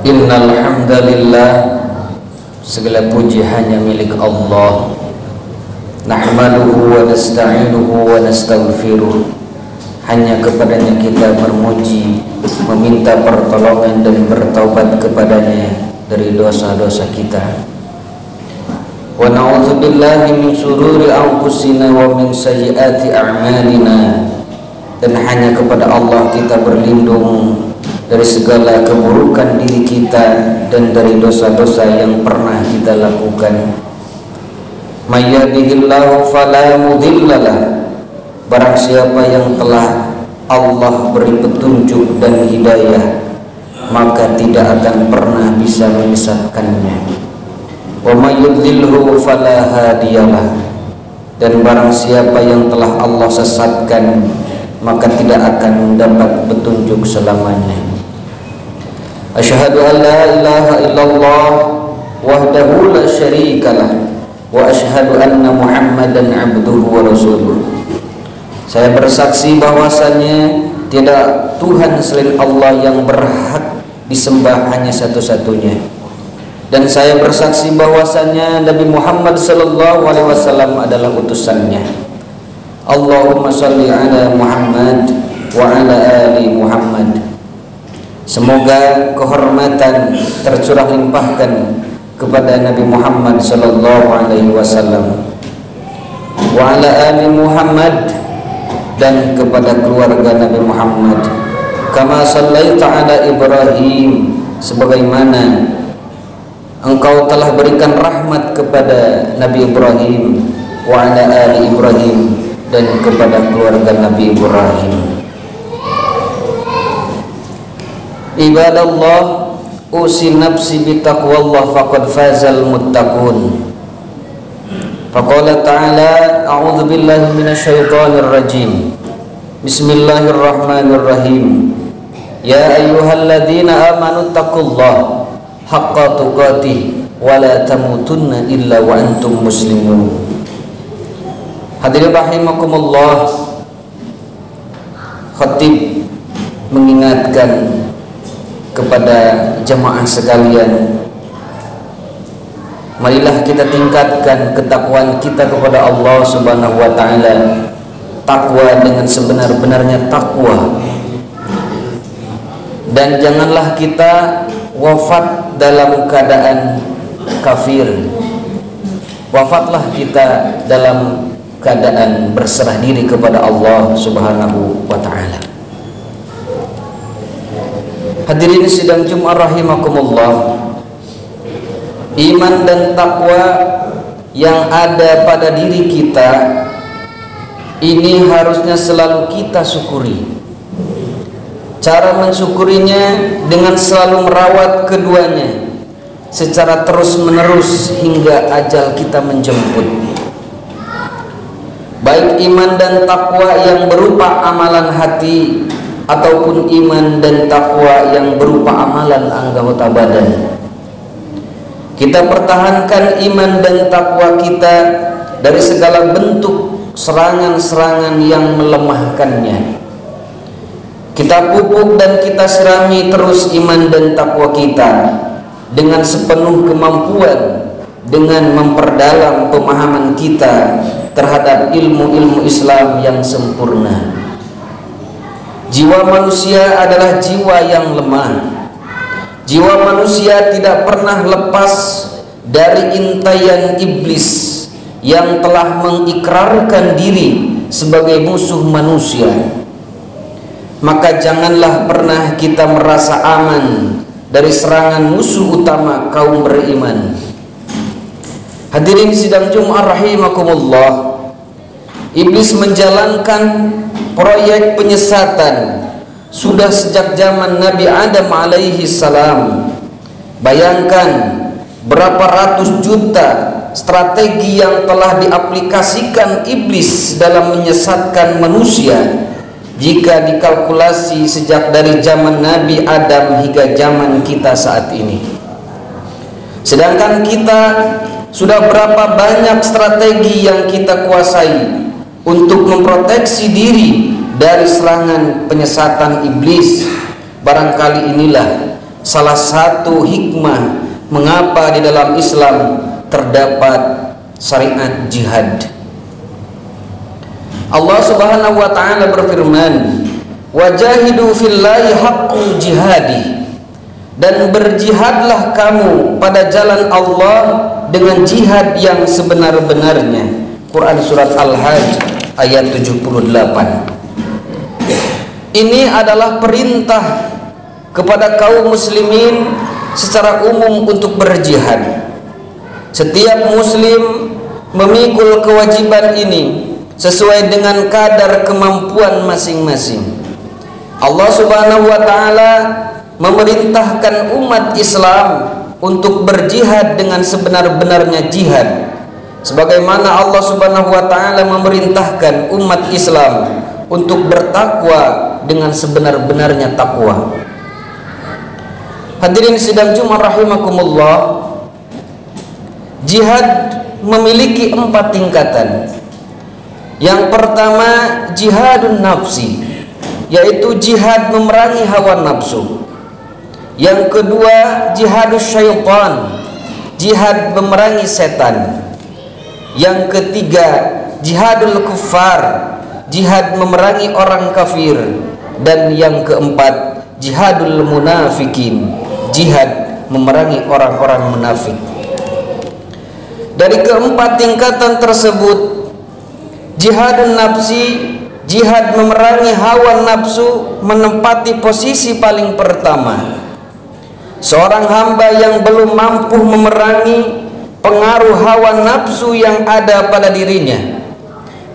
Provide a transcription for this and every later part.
Innal hamdalillah, segala puji hanya milik Allah. Nahmaduhu wa nasta'inuhu wa nastaghfiruh. Hanya kepadanya kita bermuji, meminta pertolongan dan bertaubat kepadanya dari dosa-dosa kita. Wa na'udzu billahi min syururi anfusina wa min sayyiati a'malina. Dan hanya kepada Allah kita berlindung dari segala keburukan diri kita dan dari dosa-dosa yang pernah kita lakukan. May yahdihillahu fala mudhillalah. Barang siapa yang telah Allah beri petunjuk dan hidayah, maka tidak akan pernah bisa menyesatkannya. Wa may yudlilhu fala hadiyalah. Dan barang siapa yang telah Allah sesatkan, maka tidak akan mendapat petunjuk selamanya. Asyhadu an la ilaha illallah wahdahu la syarikalah wa asyhadu anna Muhammadan abduhu wa rasuluh. Saya bersaksi bahwasannya tidak Tuhan selain Allah yang berhak disembah hanya satu-satunya. Dan saya bersaksi bahwasannya Nabi Muhammad sallallahu alaihi wasallam adalah utusannya. Allahumma shalli ala Muhammad wa ala ali Muhammad. Semoga kehormatan tercurah limpahkan kepada Nabi Muhammad sallallahu alaihi wasallam wa ala ali Muhammad, dan kepada keluarga Nabi Muhammad. Kama sallaita ala Ibrahim, sebagaimana engkau telah berikan rahmat kepada Nabi Ibrahim, wa ala ali Ibrahim, dan kepada keluarga Nabi Ibrahim. Ibadallah, usi nafsi bitaqwallah faqad fazal muttaqun. Faqala ta'ala, a'udzu billahi minasyaitonir rajim. Bismillahirrahmanirrahim. Ya ayyuhalladzina amanu taqullaha haqqa tuqatih wa la tamutunna illa wa antum muslimun. Hadirin rahimakumullah, khatib mengingatkan kepada jemaah sekalian, marilah kita tingkatkan ketakwaan kita kepada Allah Subhanahu wa taala. Takwa dengan sebenar-benarnya takwa. Dan janganlah kita wafat dalam keadaan kafir. Wafatlah kita dalam keadaan berserah diri kepada Allah Subhanahu wa taala. Hadirin sidang Jumat rahimakumullah, iman dan takwa yang ada pada diri kita ini harusnya selalu kita syukuri. Cara mensyukurinya dengan selalu merawat keduanya secara terus menerus hingga ajal kita menjemput. Baik iman dan takwa yang berupa amalan hati ataupun iman dan takwa yang berupa amalan anggota badan. Kita pertahankan iman dan takwa kita dari segala bentuk serangan-serangan yang melemahkannya. Kita pupuk dan kita sirami terus iman dan takwa kita dengan sepenuh kemampuan, dengan memperdalam pemahaman kita terhadap ilmu-ilmu Islam yang sempurna. Jiwa manusia adalah jiwa yang lemah. Jiwa manusia tidak pernah lepas dari intaian iblis yang telah mengikrarkan diri sebagai musuh manusia. Maka janganlah pernah kita merasa aman dari serangan musuh utama kaum beriman. Hadirin sidang Jumat rahimakumullah, iblis menjalankan proyek penyesatan sudah sejak zaman Nabi Adam alaihi salam. Bayangkan berapa ratus juta strategi yang telah diaplikasikan iblis dalam menyesatkan manusia jika dikalkulasi sejak dari zaman Nabi Adam hingga zaman kita saat ini. Sedangkan kita sudah berapa banyak strategi yang kita kuasai untuk memproteksi diri dari serangan penyesatan iblis. Barangkali inilah salah satu hikmah mengapa di dalam Islam terdapat syariat jihad. Allah Subhanahu wa taala berfirman, "Wajahidu fillahi haqqul jihadi." Dan berjihadlah kamu pada jalan Allah dengan jihad yang sebenar-benarnya. Quran surat Al-Hajj ayat 78. Ini adalah perintah kepada kaum muslimin secara umum untuk berjihad. Setiap muslim memikul kewajiban ini sesuai dengan kadar kemampuan masing-masing. Allah Subhanahu wa taala memerintahkan umat Islam untuk berjihad dengan sebenar-benarnya jihad, sebagaimana Allah Subhanahu wa taala memerintahkan umat Islam untuk bertakwa dengan sebenar-benarnya takwa. Hadirin sidang Jumat rahimakumullah, jihad memiliki 4 tingkatan. Yang pertama, jihadun nafsi, yaitu jihad memerangi hawa nafsu. Yang kedua, jihadus syaitan, jihad memerangi setan. Yang ketiga, jihadul kuffar, jihad memerangi orang kafir. Dan yang keempat, jihadul munafikin, jihad memerangi orang-orang munafik. Dari keempat tingkatan tersebut, jihadun nafsi, jihad memerangi hawa nafsu, menempati posisi paling pertama. Seorang hamba yang belum mampu memerangi pengaruh hawa nafsu yang ada pada dirinya,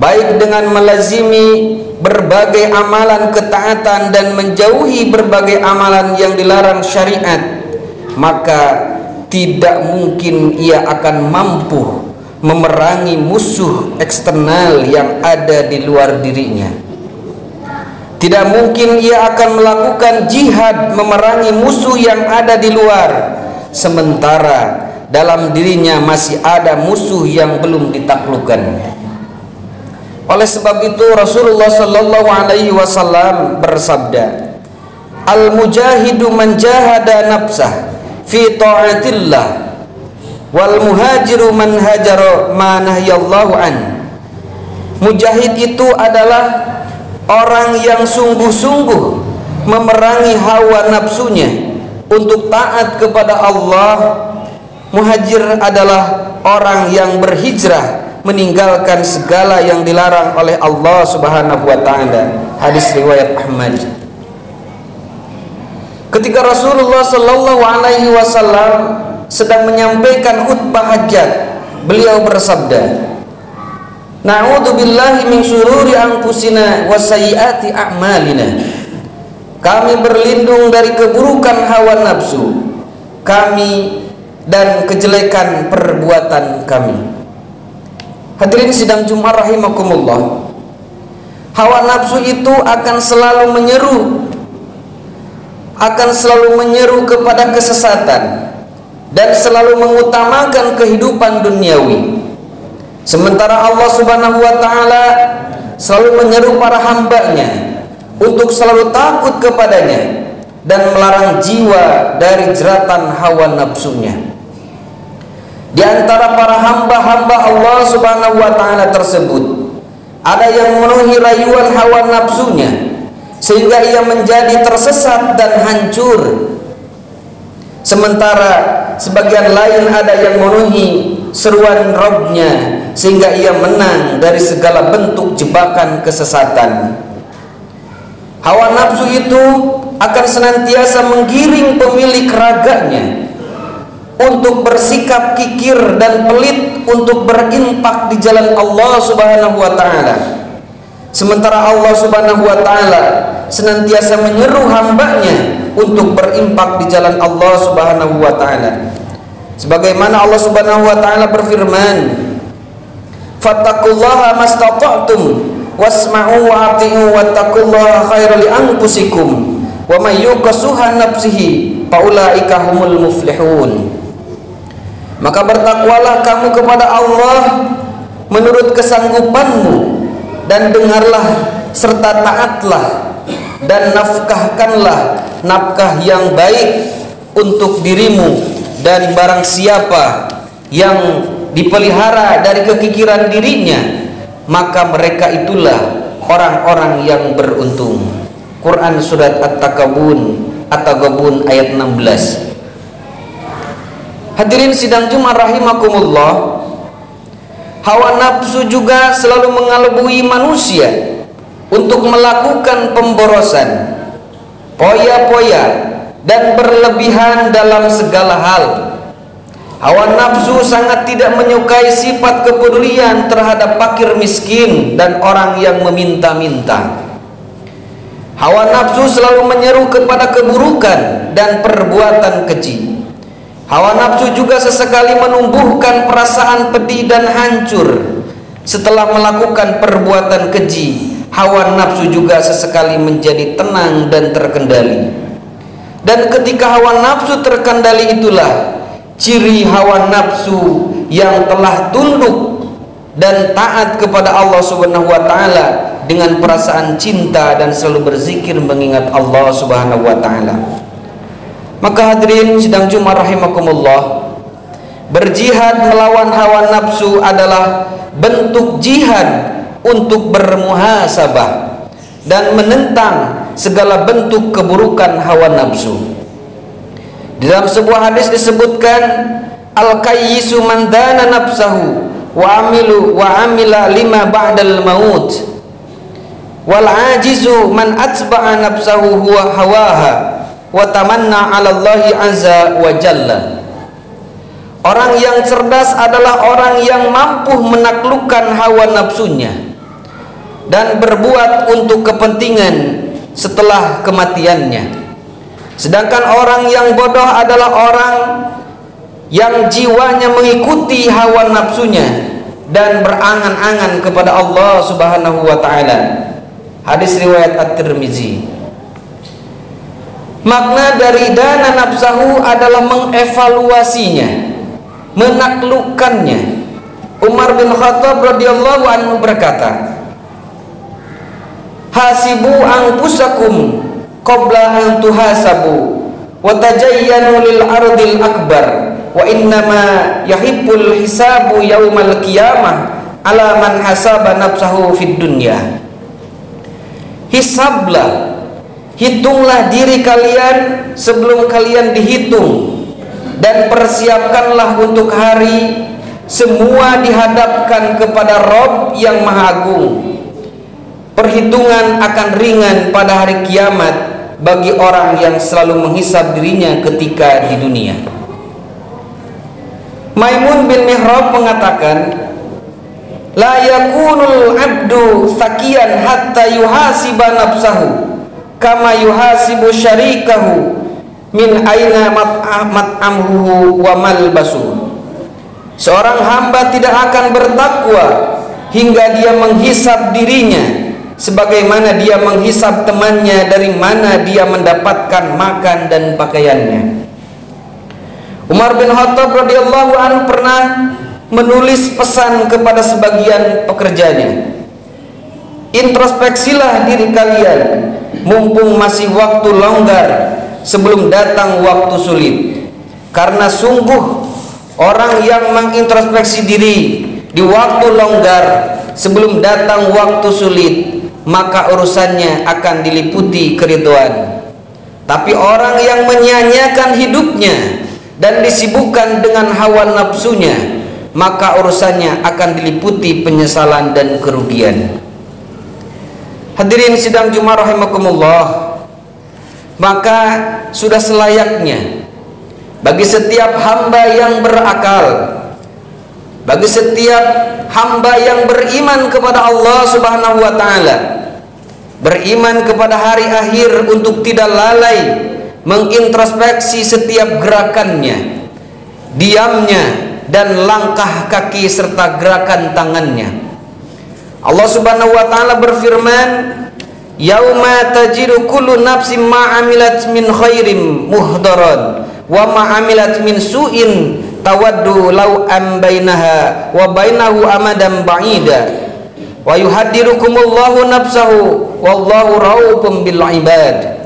baik dengan melazimi berbagai amalan ketaatan dan menjauhi berbagai amalan yang dilarang syariat, maka tidak mungkin ia akan mampu memerangi musuh eksternal yang ada di luar dirinya. Tidak mungkin ia akan melakukan jihad memerangi musuh yang ada di luar, sementara dalam dirinya masih ada musuh yang belum ditaklukkan. Oleh sebab itu Rasulullah sallallahu alaihi wasallam bersabda, "Al-mujahidu man jahada nafsah fi ta'atillah, wal muhajiru man hajara ma nahyallahu an." Mujahid itu adalah orang yang sungguh-sungguh memerangi hawa nafsunya untuk taat kepada Allah. Muhajir adalah orang yang berhijrah meninggalkan segala yang dilarang oleh Allah Subhanahu wa taala. Hadis riwayat Ahmad. Ketika Rasulullah sallallahu alaihi wasallam sedang menyampaikan khutbah hajat, beliau bersabda, "Na'udzubillahi min syururi anfusina wa sayyiati a'malina." Kami berlindung dari keburukan hawa nafsu kami dan kejelekan perbuatan kami. Hadirin sidang Jumat rahimakumullah, hawa nafsu itu akan selalu menyeru kepada kesesatan dan selalu mengutamakan kehidupan duniawi. Sementara Allah Subhanahu wa taala selalu menyeru para hambanya untuk selalu takut kepadanya dan melarang jiwa dari jeratan hawa nafsunya. Di antara para hamba-hamba Allah Subhanahu wa taala tersebut, ada yang memenuhi rayuan hawa nafsunya sehingga ia menjadi tersesat dan hancur. Sementara sebagian lain ada yang memenuhi seruan Rabbnya sehingga ia menang dari segala bentuk jebakan kesesatan. Hawa nafsu itu akan senantiasa menggiring pemilik raganya untuk bersikap kikir dan pelit untuk berinfak di jalan Allah Subhanahu wa taala. Sementara Allah Subhanahu wa taala senantiasa menyeru hambanya untuk berinfak di jalan Allah Subhanahu wa taala. Sebagaimana Allah Subhanahu wa taala berfirman, "Fattaqullaha mastata'tum wasma'u wa ati'u wattaqullaha khairal li anfusikum wa may yuqasuha nafsihi faulaika humul muflihun." Maka bertakwalah kamu kepada Allah menurut kesanggupanmu, dan dengarlah serta taatlah dan nafkahkanlah nafkah yang baik untuk dirimu dari barang siapa yang dipelihara dari kekikiran dirinya, maka mereka itulah orang-orang yang beruntung. Quran surat At-Taghabun ayat 16. Hadirin sidang Jumat rahimakumullah, hawa nafsu juga selalu mengelabui manusia untuk melakukan pemborosan, poya-poya, dan berlebihan dalam segala hal. Hawa nafsu sangat tidak menyukai sifat kepedulian terhadap fakir miskin dan orang yang meminta-minta. Hawa nafsu selalu menyeru kepada keburukan dan perbuatan keji. Hawa nafsu juga sesekali menumbuhkan perasaan pedih dan hancur. Setelah melakukan perbuatan keji, hawa nafsu juga sesekali menjadi tenang dan terkendali. Dan ketika hawa nafsu terkendali, itulah ciri hawa nafsu yang telah tunduk dan taat kepada Allah Subhanahu wa taala dengan perasaan cinta dan selalu berzikir mengingat Allah Subhanahu wa taala. Maka hadirin sidang Jumat rahimakumullah, berjihad melawan hawa nafsu adalah bentuk jihad untuk bermuhasabah dan menentang segala bentuk keburukan hawa nafsu. Di dalam sebuah hadis disebutkan, al-kayyisu man dana nafsahu wa amila lima ba'dal maut, wal ajizu man atba'a nafsahu huwa hawaha wa tamanna 'ala Allahi azza wa jalla. Orang yang cerdas adalah orang yang mampu menaklukkan hawa nafsunya dan berbuat untuk kepentingan setelah kematiannya. Sedangkan orang yang bodoh adalah orang yang jiwanya mengikuti hawa nafsunya dan berangan-angan kepada Allah Subhanahu wa taala. Hadis riwayat At-Tirmizi. Makna dari dana nafsahu adalah mengevaluasinya, menaklukkannya. Umar bin Khattab radhiyallahu anhu berkata, hasibu anfusakum qabla an tuhasabu wa tajayyanu lil ardil akbar wa innama yahibbul hisabu yaumal qiyamah ala man hasaba nafsahu fid dunya. Hisablah, hitunglah diri kalian sebelum kalian dihitung, dan persiapkanlah untuk hari semua dihadapkan kepada Rabb yang Maha Agung. Perhitungan akan ringan pada hari kiamat bagi orang yang selalu menghisab dirinya ketika di dunia. Maimun bin Mihrab mengatakan, la yakunul abdu thaqiyan hatta yuhasiba nafsahu kama yuhasibu syarikahu min aina mat'amhu wa malbasuhu. Seorang hamba tidak akan bertakwa hingga dia menghisab dirinya sebagaimana dia menghisab temannya dari mana dia mendapatkan makan dan pakaiannya. Umar bin Khattab radhiyallahu anhu pernah menulis pesan kepada sebagian pekerjanya, introspeksilah diri kalian mumpung masih waktu longgar sebelum datang waktu sulit, karena sungguh orang yang mengintrospeksi diri di waktu longgar sebelum datang waktu sulit, maka urusannya akan diliputi keridhaan. Tapi orang yang menyia-nyiakan hidupnya dan disibukkan dengan hawa nafsunya, maka urusannya akan diliputi penyesalan dan kerugian. Hadirin sidang Jumat rahimakumullah, maka sudah selayaknya bagi setiap hamba yang berakal, bagi setiap hamba yang beriman kepada Allah Subhanahu wa taala, beriman kepada hari akhir, untuk tidak lalai mengintrospeksi setiap gerakannya, diamnya, dan langkah kaki serta gerakan tangannya. Allah Subhanahu wa taala berfirman, yauma tajidu kullu nafsin ma amilat min khairin muhdaran wa ma amilat min su'in tawaddu law am bainaha wa bainahu amadan ba'ida wa yuhaddirukumullahu nafsahu wallahu raufun bil ibad.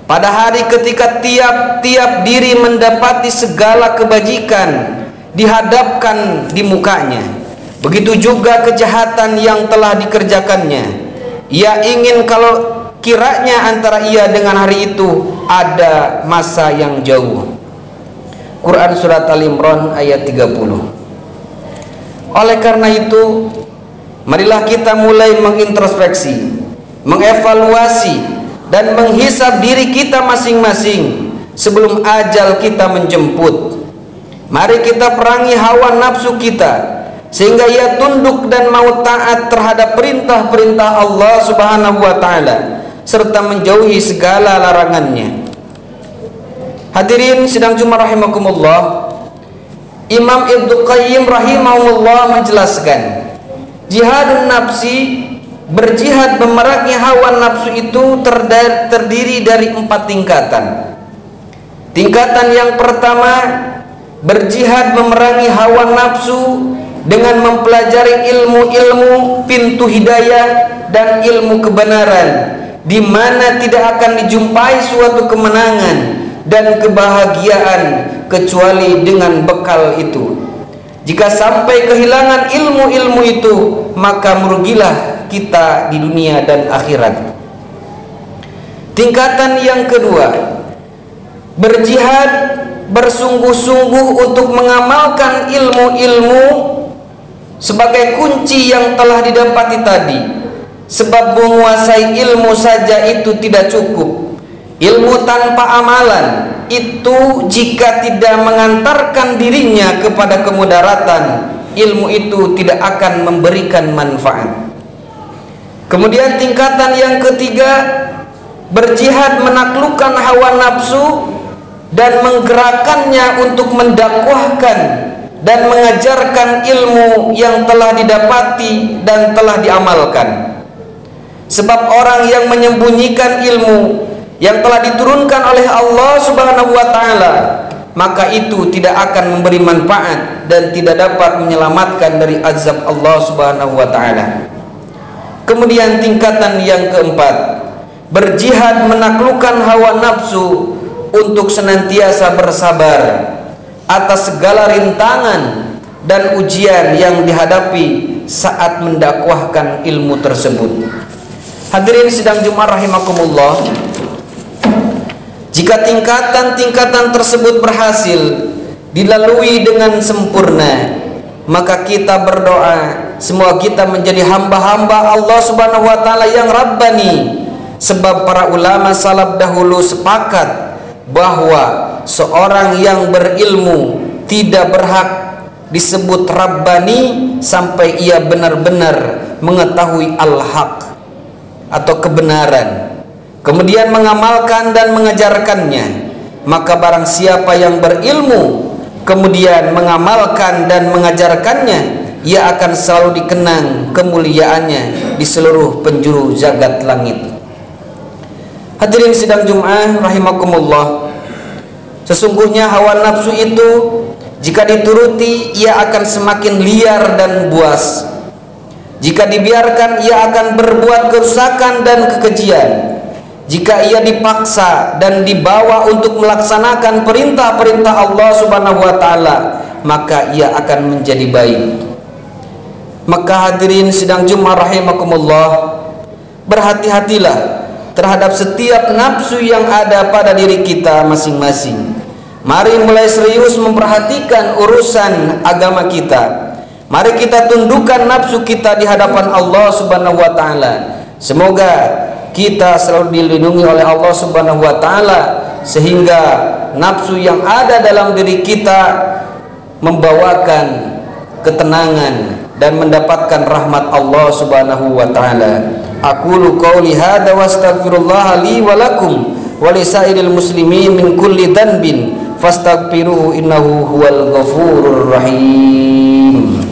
pada hari ketika tiap-tiap diri mendapati segala kebajikan dihadapkan di mukanya. Begitu juga kejahatan yang telah dikerjakannya. Ia ingin kalau kiranya antara ia dengan hari itu ada masa yang jauh. Quran Surat Al-Imran ayat 30. Oleh karena itu, marilah kita mulai mengintrospeksi, mengevaluasi dan menghisab diri kita masing-masing sebelum ajal kita menjemput. Mari kita perangi hawa nafsu kita sehingga ia tunduk dan mau taat terhadap perintah-perintah Allah Subhanahu wa taala serta menjauhi segala larangannya. Hadirin sidang Jumat rahimakumullah, Imam Ibnu Qayyim rahimahullah menjelaskan, jihadun nafsi, berjihad memerangi hawa nafsu itu terdiri dari 4 tingkatan. Tingkatan yang pertama, berjihad memerangi hawa nafsu dengan mempelajari ilmu-ilmu pintu hidayah dan ilmu kebenaran, di mana tidak akan dijumpai suatu kemenangan dan kebahagiaan kecuali dengan bekal itu. Jika sampai kehilangan ilmu-ilmu itu, maka merugilah kita di dunia dan akhirat. Tingkatan yang kedua, berjihad bersungguh-sungguh untuk mengamalkan ilmu-ilmu sebagai kunci yang telah didapati tadi. Sebab menguasai ilmu saja itu tidak cukup. Ilmu tanpa amalan itu jika tidak mengantarkan dirinya kepada kemudaratan, ilmu itu tidak akan memberikan manfaat. Kemudian tingkatan yang ketiga, berjihad menaklukkan hawa nafsu dan menggerakkannya untuk mendakwahkan dan mengajarkan ilmu yang telah didapati dan telah diamalkan. Sebab orang yang menyembunyikan ilmu yang telah diturunkan oleh Allah Subhanahu wa taala, maka itu tidak akan memberi manfaat dan tidak dapat menyelamatkan dari azab Allah Subhanahu wa taala. Kemudian tingkatan yang keempat, berjihad menaklukkan hawa nafsu untuk senantiasa bersabar atas segala rintangan dan ujian yang dihadapi saat mendakwahkan ilmu tersebut. Hadirin sidang Jumat rahimakumullah, jika tingkatan-tingkatan tersebut berhasil dilalui dengan sempurna, maka kita berdoa semoga kita menjadi hamba-hamba Allah Subhanahu wa taala yang Rabbani. Sebab para ulama salaf dahulu sepakat bahwa seorang yang berilmu tidak berhak disebut Rabbani sampai ia benar-benar mengetahui al-haq atau kebenaran, kemudian mengamalkan dan mengajarkannya. Maka barang siapa yang berilmu kemudian mengamalkan dan mengajarkannya, ia akan selalu dikenang kemuliaannya di seluruh penjuru jagat langit. Hadirin sidang Jumat rahimakumullah, sesungguhnya hawa nafsu itu jika dituruti ia akan semakin liar dan buas. Jika dibiarkan ia akan berbuat kerusakan dan kekejian. Jika ia dipaksa dan dibawa untuk melaksanakan perintah-perintah Allah Subhanahu wa taala, maka ia akan menjadi baik. Maka hadirin sidang Jumat rahimakumullah, berhati-hatilah terhadap setiap nafsu yang ada pada diri kita masing-masing. Mari mulai serius memperhatikan urusan agama kita. Mari kita tundukkan nafsu kita di hadapan Allah Subhanahu wa taala. Semoga kita selalu dilindungi oleh Allah Subhanahu wa taala sehingga nafsu yang ada dalam diri kita membawakan ketenangan dan mendapatkan rahmat Allah Subhanahu wa taala. Aqulu qouli hadza wa astaghfirullah li wa lakum wa lisairil muslimin min kulli dhanbin fastaghfiruhu innahu huwal ghafurur rahim.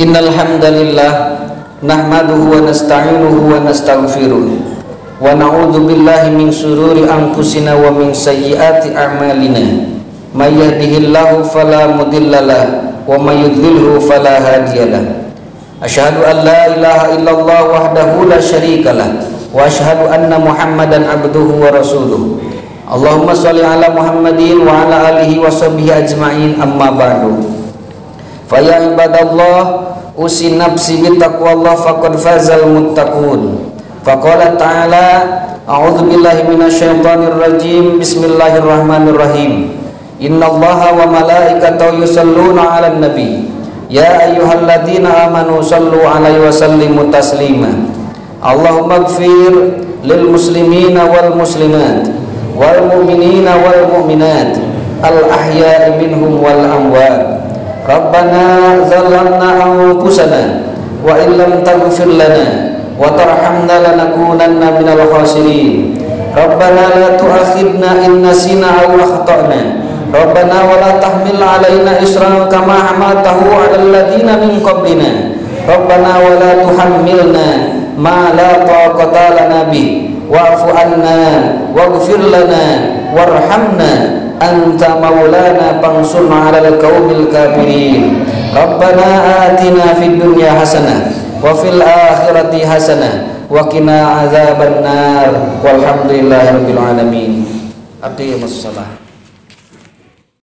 Innal hamdalillah nahmaduhu wa nasta'inuhu wa nastaghfiruh wa na'udzu billahi min shururi anfusina wa min sayyiati a'malina may yahdihillahu fala mudhillalah wa may yudlilhu fala hadiyalah. Asyhadu an la ilaha illallah wahdahu la syarikalah wa asyhadu anna Muhammadan abduhu wa rasuluh. Allahumma shalli ala Muhammadin wa ala alihi wa sahbihi ajma'in, amma ba'du. Fa ya ibadallah, usi nafsi bi taqwallah faqad fazal muttaqun. Faqala ta'ala, a'udzu billahi minasyaitonir rajim. Bismillahirrahmanirrahim. Innallaha wa malaikatahu yusholluna 'alan nabi. Ya ayyuhalladzina amanu shallu 'alaihi wa sallimu taslima. Allahumma ighfir lil muslimina wal muslimat wal mu'minina wal mu'minat al ahya'i minhum wal amwat. Rabbana zalamna anfusana wa illam taghfir lana wa tarhamna lanakunanna minal khasirin. Rabbana la tu'akhidna in nasina aw akhtana. Rabbana wa la tahmil 'alaina isran kama hamaltahu 'alal ladzina min qablina. Rabbana wa la tuhammilna ma la taqata lana bih wa'fu 'anna waghfir lana warhamna anta maulana fansurna 'alal qaumil kafirin. Rabbana atina fid dunya hasanah wa fil akhirati hasanah wa qina 'adzabannar. Walhamdulillahirabbil alamin. Aqimus shalah.